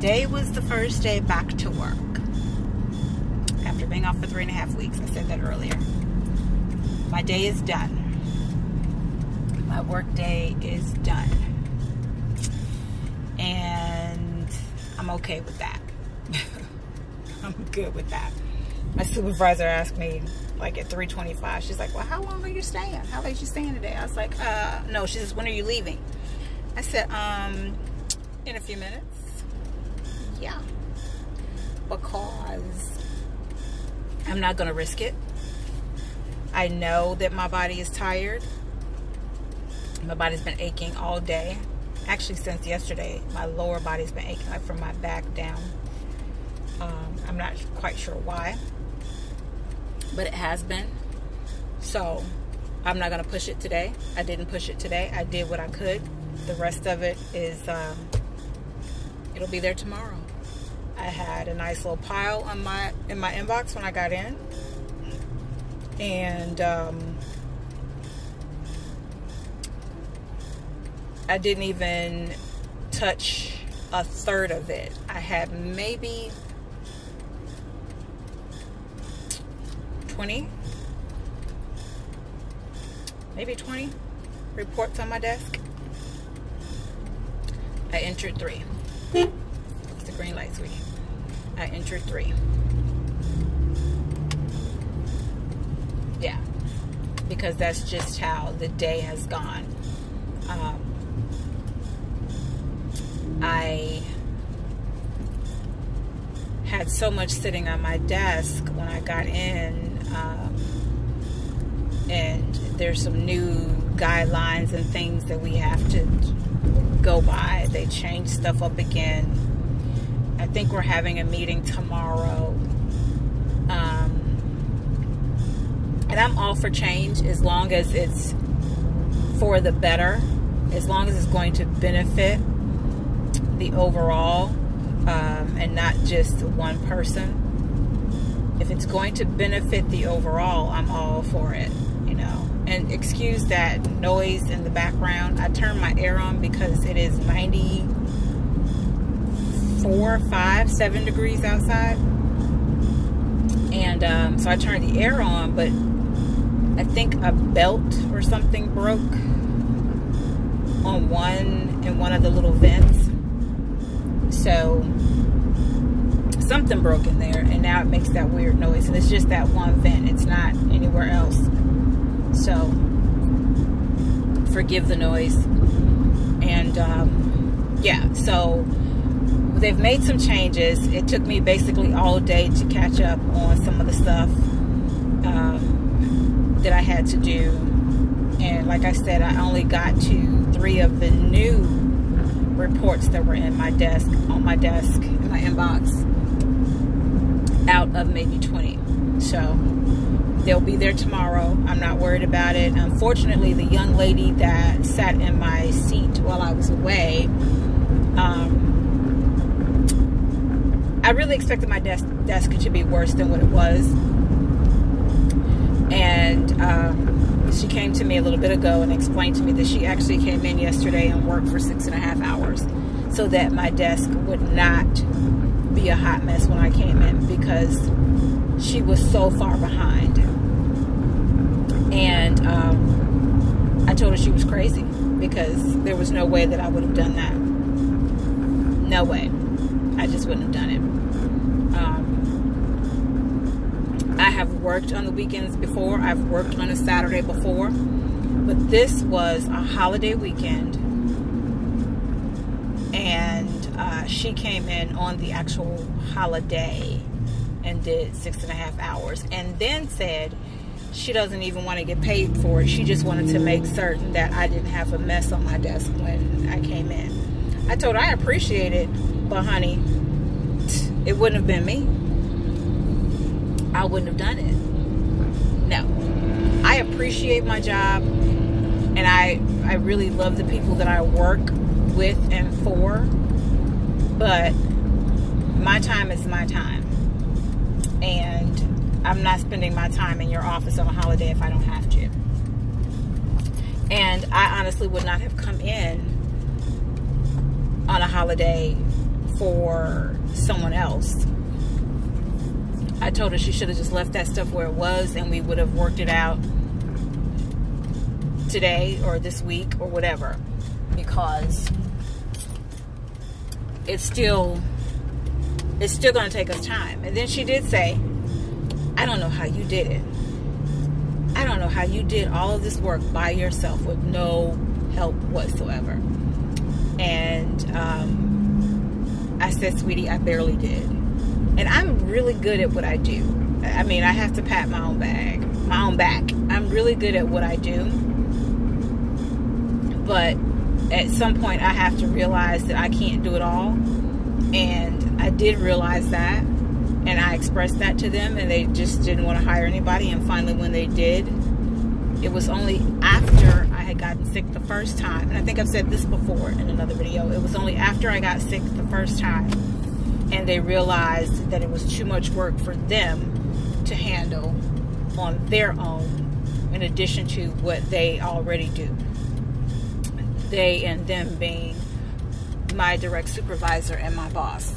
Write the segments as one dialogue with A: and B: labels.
A: Today was the first day back to work. After being off for 3.5 weeks. I said that earlier. My day is done. My work day is done. And I'm okay with that. I'm good with that. My supervisor asked me like at 3:25. She's like, well, how long are you staying? How late you staying today? I was like, no. She says, when are you leaving? I said, in a few minutes. Yeah. Because I'm not going to risk it. I know that my body is tired. My body's been aching all day. Actually, since yesterday, my lower body's been aching, like from my back down. I'm not quite sure why, but it has been. So I'm not going to push it today. I didn't push it today. I did what I could. The rest of it is, it'll be there tomorrow. I had a nice little pile on in my inbox when I got in. And I didn't even touch a third of it. I had maybe 20 reports on my desk. I entered 3. It's the green light, sweetie. I entered 3. Yeah, because that's just how the day has gone. I had so much sitting on my desk when I got in, and there's some new guidelines and things that we have to go by. They changed stuff up again. I think we're having a meeting tomorrow. And I'm all for change as long as it's for the better, as long as it's going to benefit the overall, and not just one person. If it's going to benefit the overall, I'm all for it, you know. And excuse that noise in the background. I turned my air on because it is 94, 5, 7 degrees outside. And so I turned the air on, but I think a belt or something broke on one of the little vents. So something broke in there, and now it makes that weird noise. And it's just that one vent. It's not anywhere else. So forgive the noise. And yeah, so they've made some changes. It took me basically all day to catch up on some of the stuff that I had to do. And like I said, I only got to 3 of the new reports that were in my desk, in my inbox, out of maybe 20. So they'll be there tomorrow. I'm not worried about it. Unfortunately, the young lady that sat in my seat while I was away, I really expected my desk to be worse than what it was. And she came to me a little bit ago and explained to me that she actually came in yesterday and worked for 6.5 hours so that my desk would not be a hot mess when I came in, because she was so far behind. And I told her she was crazy, because there was no way that I would have done that. No way. I just wouldn't have done it. I have worked on the weekends before. I've worked on a Saturday before. But this was a holiday weekend. And she came in on the actual holiday and did 6.5 hours. And then said she doesn't even want to get paid for it. She just wanted to make certain that I didn't have a mess on my desk when I came in. I told her I appreciate it, but honey, it wouldn't have been me. I wouldn't have done it. No. I appreciate my job, and I really love the people that I work with and for, but my time is my time. And I'm not spending my time in your office on a holiday if I don't have to. And I honestly would not have come in on a holiday for someone else. I told her she should have just left that stuff where it was, and we would have worked it out today or this week or whatever, because it's still going to take us time. And then she did say, I don't know how you did it. I don't know how you did all of this work by yourself with no help whatsoever. And I said, sweetie, I barely did. And I'm really good at what I do. I mean, I have to pat my own back. I'm really good at what I do. But at some point, I have to realize that I can't do it all. And I did realize that. And I expressed that to them. And they just didn't want to hire anybody. And finally, when they did, it was only after I had gotten sick the first time. And I think I've said this before in another video. It was only after I got sick the first time, and they realized that it was too much work for them to handle on their own, in addition to what they already do. They and them being my direct supervisor and my boss.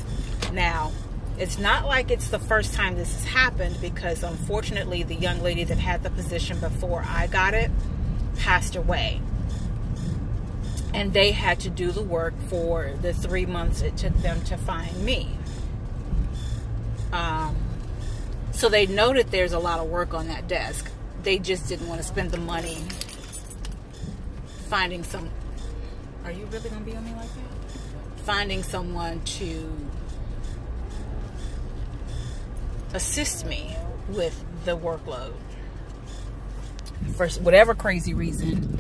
A: Now, it's not like it's the first time this has happened, because unfortunately the young lady that had the position before I got it passed away. And they had to do the work for the 3 months it took them to find me. So they know that there's a lot of work on that desk. They just didn't want to spend the money finding some... Are you really going to be on me like that? Finding someone to assist me with the workload. For whatever crazy reason,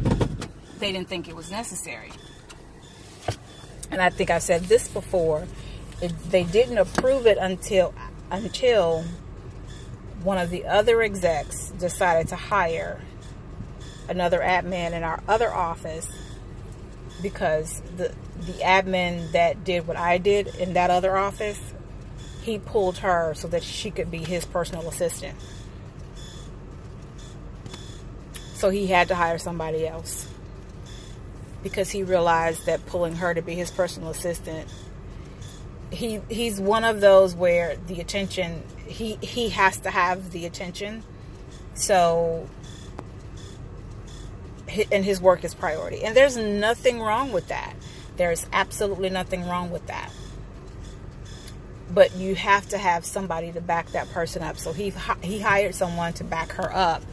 A: they didn't think it was necessary. And I think I've said this before. They didn't approve it until one of the other execs decided to hire another admin in our other office, because the admin that did what I did in that other office, he pulled her so that she could be his personal assistant. So he had to hire somebody else, because he realized that pulling her to be his personal assistant, he's one of those where the attention, he has to have the attention. So, and his work is priority. And there's nothing wrong with that. There's absolutely nothing wrong with that. But you have to have somebody to back that person up. So he hired someone to back her up,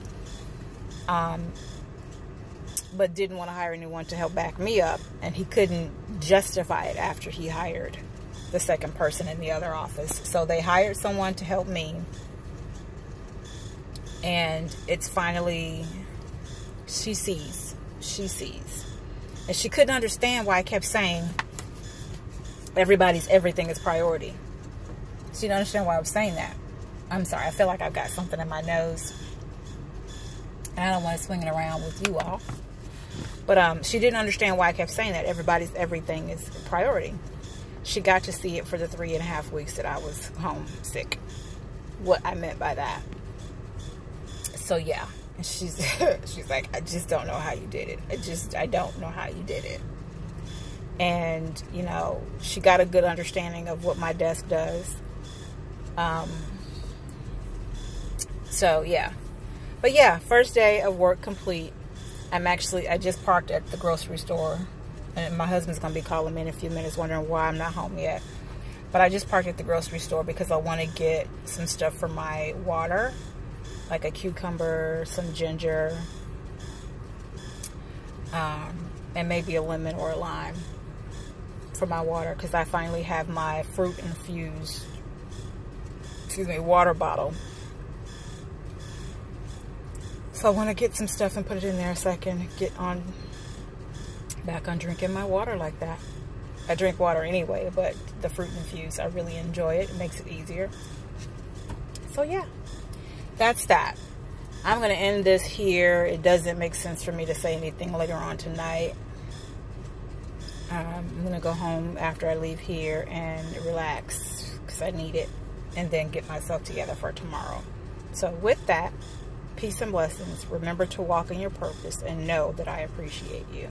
A: but didn't want to hire anyone to help back me up. And he couldn't justify it after he hired the second person in the other office. So they hired someone to help me. And it's finally, she sees. And she couldn't understand why I kept saying everything is priority. She didn't understand why I was saying that. I'm sorry, I feel like I've got something in my nose, and I don't want to swing it around with you all. But she didn't understand why I kept saying that everything is priority. She got to see it for the 3.5 weeks that I was home sick, what I meant by that. So yeah, and she's like, I just don't know how you did it. I don't know how you did it. And you know, she got a good understanding of what my desk does. So yeah, but yeah, first day of work complete. I just parked at the grocery store, and my husband's gonna be calling me in a few minutes wondering why I'm not home yet. But I just parked at the grocery store because I want to get some stuff for my water, like a cucumber, some ginger, and maybe a lemon or a lime for my water, because I finally have my fruit infused, water bottle. So I want to get some stuff and put it in there so I can get back on drinking my water like that. I drink water anyway, but the fruit infused, I really enjoy it. It makes it easier. So yeah, that's that. I'm going to end this here. It doesn't make sense for me to say anything later on tonight. I'm going to go home after I leave here and relax, because I need it, and then get myself together for tomorrow. So with that, peace and blessings. Remember to walk in your purpose and know that I appreciate you.